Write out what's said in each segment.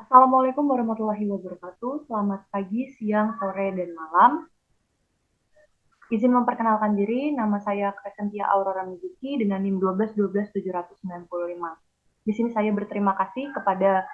Assalamualaikum warahmatullahi wabarakatuh. Selamat pagi, siang, sore, dan malam. Izin memperkenalkan diri, nama saya Crescentia Aurora Mizuki dengan NIM 1212795. Di sini saya berterima kasih kepada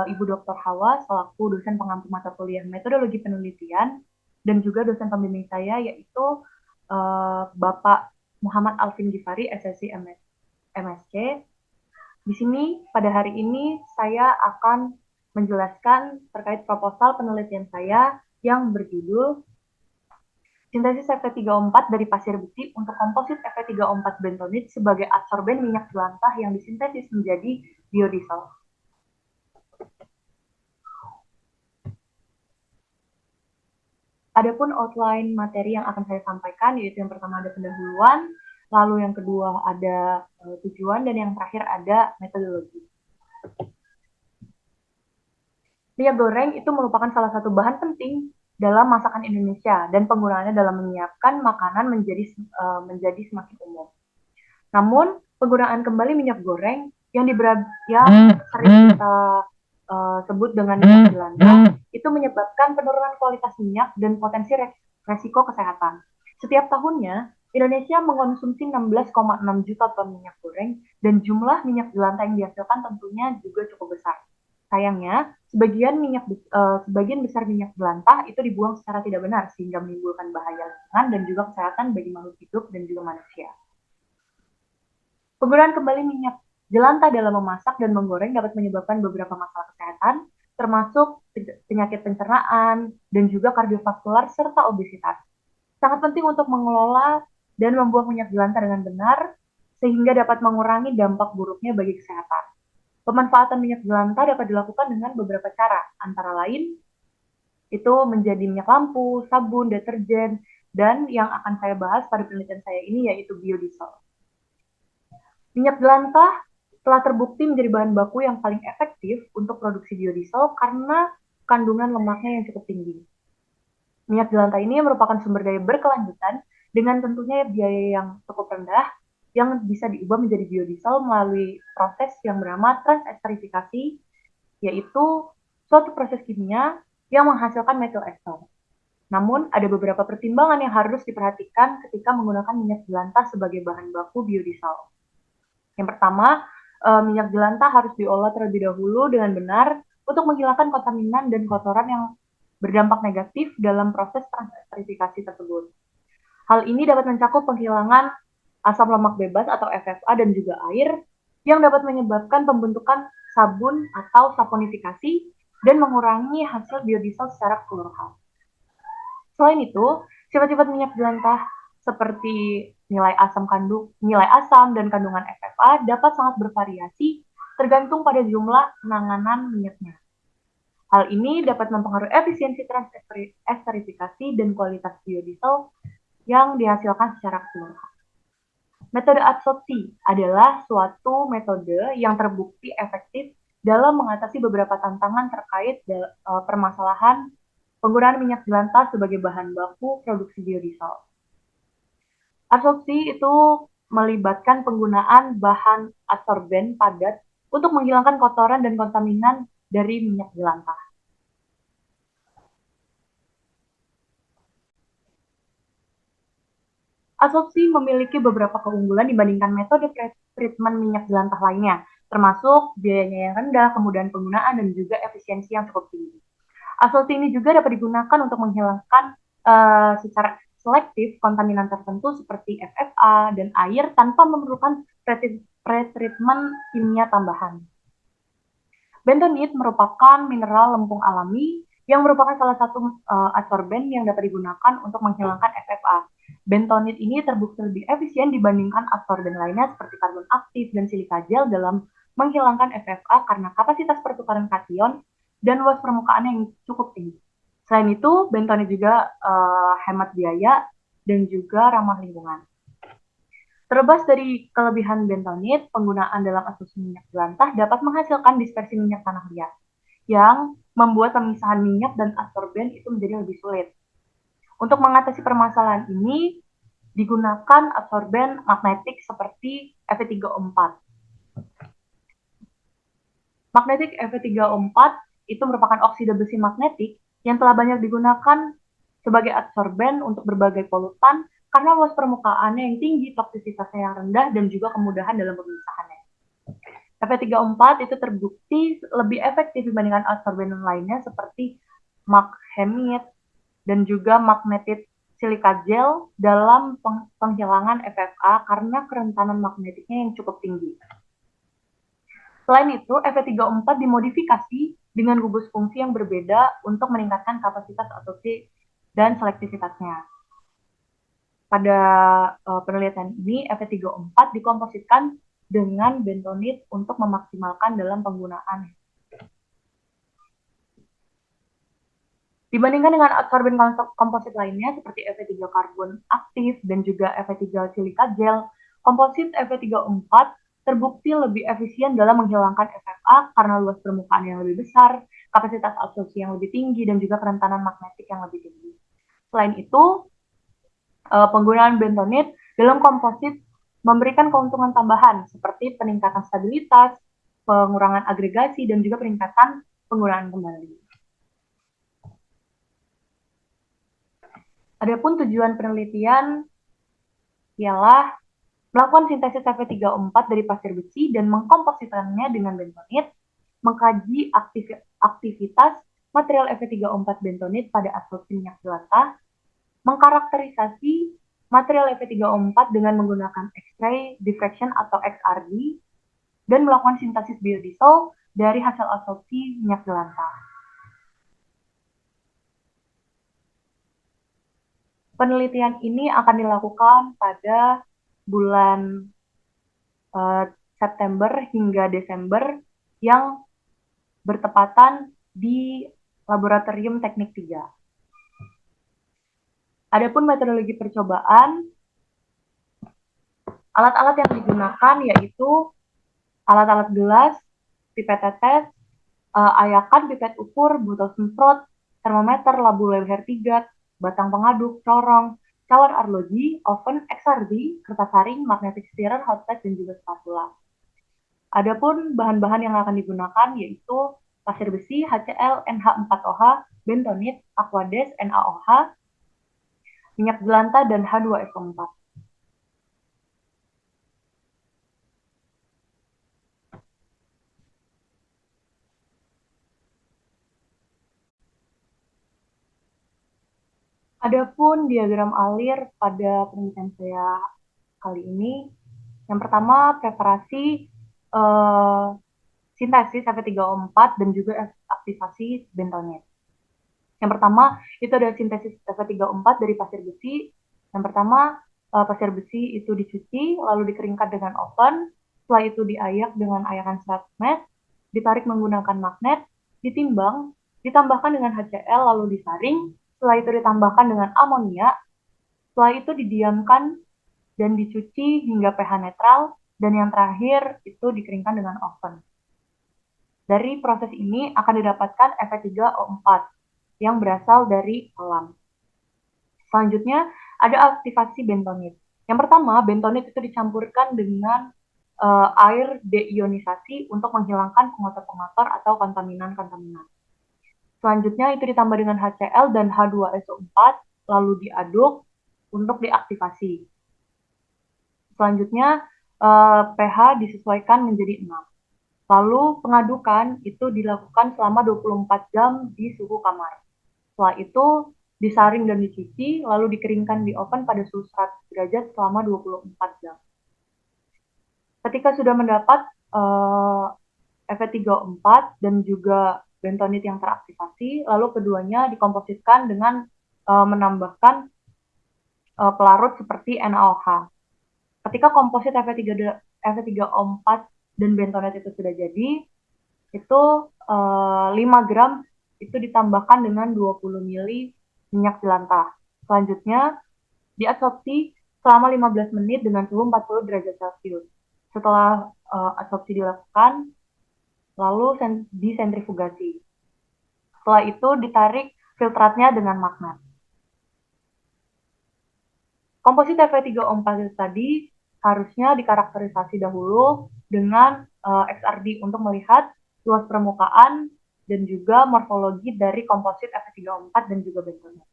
Ibu Dr. Hawa selaku dosen pengampu mata kuliah metodologi penelitian dan juga dosen pembimbing saya yaitu Bapak Muhammad Alvin Gifari, SSC MSC. Di sini pada hari ini saya akan menjelaskan terkait proposal penelitian saya yang berjudul Sintesis Fe3O4 dari pasir bukti untuk komposit Fe3O4 bentonit sebagai adsorben minyak jelantah yang disintesis menjadi biodiesel. Adapun outline materi yang akan saya sampaikan yaitu yang pertama ada pendahuluan, lalu yang kedua ada tujuan, dan yang terakhir ada metodologi. Minyak goreng itu merupakan salah satu bahan penting dalam masakan Indonesia dan penggunaannya dalam menyiapkan makanan menjadi semakin umum. Namun, penggunaan kembali minyak goreng yang sering kita sebut dengan minyak jelantah itu menyebabkan penurunan kualitas minyak dan potensi resiko kesehatan. Setiap tahunnya, Indonesia mengkonsumsi 16,6 juta ton minyak goreng dan jumlah minyak jelantah yang dihasilkan tentunya juga cukup besar. Sayangnya, sebagian besar minyak jelantah itu dibuang secara tidak benar sehingga menimbulkan bahaya lingkungan dan juga kesehatan bagi makhluk hidup dan juga manusia. Penggunaan kembali minyak jelantah dalam memasak dan menggoreng dapat menyebabkan beberapa masalah kesehatan, termasuk penyakit pencernaan dan juga kardiovaskular serta obesitas. Sangat penting untuk mengelola dan membuang minyak jelantah dengan benar sehingga dapat mengurangi dampak buruknya bagi kesehatan. Pemanfaatan minyak jelantah dapat dilakukan dengan beberapa cara, antara lain itu menjadi minyak lampu, sabun, deterjen, dan yang akan saya bahas pada penelitian saya ini yaitu biodiesel. Minyak jelantah telah terbukti menjadi bahan baku yang paling efektif untuk produksi biodiesel karena kandungan lemaknya yang cukup tinggi. Minyak jelantah ini merupakan sumber daya berkelanjutan dengan tentunya biaya yang cukup rendah yang bisa diubah menjadi biodiesel melalui proses yang bernama transesterifikasi, yaitu suatu proses kimia yang menghasilkan metil ester. Namun, ada beberapa pertimbangan yang harus diperhatikan ketika menggunakan minyak jelantah sebagai bahan baku biodiesel. Yang pertama, minyak jelantah harus diolah terlebih dahulu dengan benar untuk menghilangkan kontaminan dan kotoran yang berdampak negatif dalam proses transesterifikasi tersebut. Hal ini dapat mencakup penghilangan asam lemak bebas atau FFA dan juga air yang dapat menyebabkan pembentukan sabun atau saponifikasi dan mengurangi hasil biodiesel secara keseluruhan. Selain itu, sifat-sifat minyak jelantah seperti nilai asam dan kandungan FFA dapat sangat bervariasi tergantung pada jumlah penanganan minyaknya. Hal ini dapat mempengaruhi efisiensi transesterifikasi dan kualitas biodiesel yang dihasilkan secara keseluruhan. Metode adsorpsi adalah suatu metode yang terbukti efektif dalam mengatasi beberapa tantangan terkait permasalahan penggunaan minyak jelantah sebagai bahan baku produksi biodiesel. Adsorpsi itu melibatkan penggunaan bahan adsorben padat untuk menghilangkan kotoran dan kontaminan dari minyak jelantah. Adsorpsi memiliki beberapa keunggulan dibandingkan metode treatment minyak jelantah lainnya, termasuk biayanya yang rendah, kemudahan penggunaan, dan juga efisiensi yang cukup tinggi. Adsorpsi ini juga dapat digunakan untuk menghilangkan secara selektif kontaminan tertentu seperti FFA dan air tanpa memerlukan pretreatment kimia tambahan. Bentonit merupakan mineral lempung alami yang merupakan salah satu adsorben yang dapat digunakan untuk menghilangkan FFA. Bentonit ini terbukti lebih efisien dibandingkan adsorben lainnya seperti karbon aktif dan silika gel dalam menghilangkan FFA karena kapasitas pertukaran kation dan luas permukaan yang cukup tinggi. Selain itu, bentonit juga hemat biaya dan juga ramah lingkungan. Terlepas dari kelebihan bentonit, penggunaan dalam asumsi minyak jelantah dapat menghasilkan dispersi minyak tanah liat yang membuat pemisahan minyak dan adsorben itu menjadi lebih sulit. Untuk mengatasi permasalahan ini, digunakan adsorben magnetik seperti Fe3O4. Magnetik Fe3O4 itu merupakan oksida besi magnetik yang telah banyak digunakan sebagai adsorben untuk berbagai polutan karena luas permukaannya yang tinggi, toksisitasnya yang rendah, dan juga kemudahan dalam pemisahannya. Fe34 itu terbukti lebih efektif dibandingkan adsorben lainnya seperti maghemit dan juga magnetit silika gel dalam penghilangan FFA karena kerentanan magnetiknya yang cukup tinggi. Selain itu, Fe34 dimodifikasi dengan gugus fungsi yang berbeda untuk meningkatkan kapasitas absorpsi dan selektivitasnya. Pada penelitian ini, Fe34 dikompositkan dengan bentonit untuk memaksimalkan dalam penggunaan. Dibandingkan dengan adsorben komposit lainnya seperti Fe3 karbon aktif dan juga Fe3 silika gel, komposit Fe34 terbukti lebih efisien dalam menghilangkan FFA karena luas permukaan yang lebih besar, kapasitas absorpsi yang lebih tinggi, dan juga kerentanan magnetik yang lebih tinggi. Selain itu, penggunaan bentonit dalam komposit memberikan keuntungan tambahan seperti peningkatan stabilitas, pengurangan agregasi, dan juga peningkatan penggunaan kembali. Adapun tujuan penelitian ialah melakukan sintesis Fe34 dari pasir besi dan mengkompositkannya dengan bentonit, mengkaji aktivitas material Fe34 bentonit pada absorpsi minyak jelantah, mengkarakterisasi material Fe34 dengan menggunakan X-ray diffraction atau XRD, dan melakukan sintesis biodiesel dari hasil absorpsi minyak jelantah. Penelitian ini akan dilakukan pada bulan September hingga Desember yang bertepatan di Laboratorium Teknik 3. Adapun metodologi percobaan, alat-alat yang digunakan yaitu alat-alat gelas, pipet tetes, ayakan, pipet ukur, botol semprot, termometer, labu leher 3, batang pengaduk, corong, cawan arloji, oven, XRD, kertas saring, magnetic stirrer, hot plate, dan juga spatula. Adapun bahan-bahan yang akan digunakan yaitu pasir besi, HCl, NH4OH, bentonit, aquades, NaOH, minyak jelantah, dan H2SO4. Adapun diagram alir pada penelitian saya kali ini, yang pertama preparasi sintesis Fe34 dan juga aktivasi bentonit. Yang pertama itu ada sintesis Fe34 dari pasir besi. Yang pertama pasir besi itu dicuci lalu dikeringkan dengan oven, setelah itu diayak dengan ayakan 100 met, ditarik menggunakan magnet, ditimbang, ditambahkan dengan HCl lalu disaring, setelah itu ditambahkan dengan amonia, setelah itu didiamkan dan dicuci hingga pH netral, dan yang terakhir itu dikeringkan dengan oven. Dari proses ini akan didapatkan Fe3O4 yang berasal dari alam. Selanjutnya ada aktivasi bentonit. Yang pertama, bentonit itu dicampurkan dengan air deionisasi untuk menghilangkan pengotor-pengotor atau kontaminan-kontaminan. Selanjutnya itu ditambah dengan HCl dan H2SO4 lalu diaduk untuk diaktifasi. Selanjutnya pH disesuaikan menjadi 6. Lalu pengadukan itu dilakukan selama 24 jam di suhu kamar. Setelah itu disaring dan dicuci lalu dikeringkan di oven pada suhu 100 derajat selama 24 jam. Ketika sudah mendapat Fe3O4 dan juga bentonit yang teraktivasi, lalu keduanya dikompositkan dengan menambahkan pelarut seperti NaOH. Ketika komposit Fe3O4 dan bentonit itu sudah jadi, itu 5 gram itu ditambahkan dengan 20 ml minyak jelantah. Selanjutnya diabsorpsi selama 15 menit dengan suhu 40 derajat Celcius. Setelah absorpsi dilakukan, lalu disentrifugasi. Setelah itu ditarik filtratnya dengan magnet. Komposit Fe3O4 tadi harusnya dikarakterisasi dahulu dengan XRD untuk melihat luas permukaan dan juga morfologi dari komposit Fe3O4 dan juga bentonit.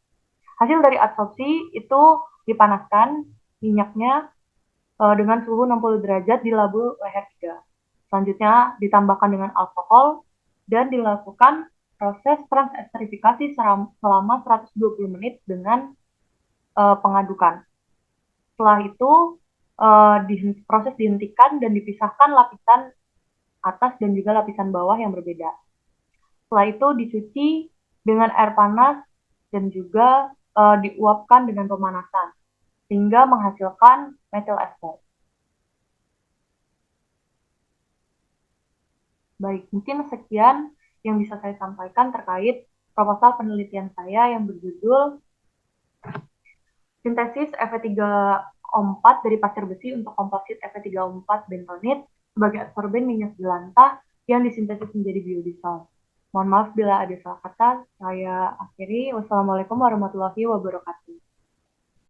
Hasil dari adsorpsi itu dipanaskan minyaknya dengan suhu 60 derajat di labu leher 3. Selanjutnya ditambahkan dengan alkohol dan dilakukan proses transesterifikasi selama 120 menit dengan pengadukan. Setelah itu proses dihentikan dan dipisahkan lapisan atas dan juga lapisan bawah yang berbeda. Setelah itu dicuci dengan air panas dan juga diuapkan dengan pemanasan sehingga menghasilkan metil ester. Baik, mungkin sekian yang bisa saya sampaikan terkait proposal penelitian saya yang berjudul Sintesis Fe3O4 dari pasir besi untuk komposit Fe3O4 bentonit sebagai adsorben minyak jelantah yang disintesis menjadi biodiesel. Mohon maaf bila ada salah kata, saya akhiri. Wassalamualaikum warahmatullahi wabarakatuh.